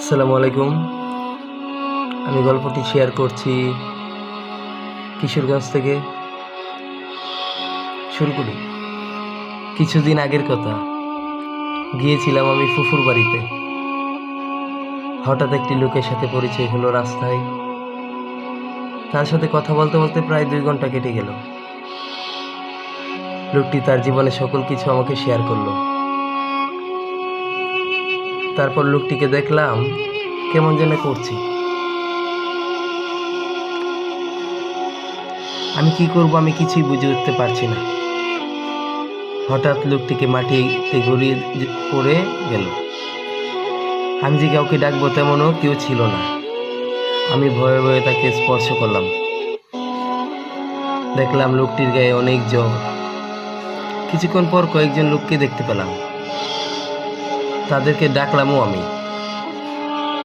আসসালামু আলাইকুম। আমি গল্পটি শেয়ার করছি কিশোরগঞ্জ থেকে। শুরু করি। কিছুদিন আগের কথা। গিয়েছিলাম আমি ফুফুর বাড়িতে। হঠাৎ একটি লোকের সাথে পরিচয় হলো রাস্তায়। তার সাথে কথা বলতে বলতে প্রায় 2 ঘন্টা কেটে গেল। লোকটি তার জীবনের সকল কিছু আমাকে শেয়ার করলো। তারপর লোকটিকে দেখলাম কেমন যেন করছি। আমি কি করব আমি কিছুই বুঝে উঠতে পারছি না। হঠাৎ লোকটিকে মাটিতে গড়িয়ে পড়ে গেল। আমি যে কাউকে ডাকবো তেমনও কেউ ছিল না। আমি ভয়ে ভয়ে তাকে স্পর্শ করলাম। দেখলাম লোকটির গায়ে অনেক জ্বর। কিছুক্ষণ পর কয়েকজন লোককে দেখতে পেলাম। তাদেরকে ডাকলামও আমি।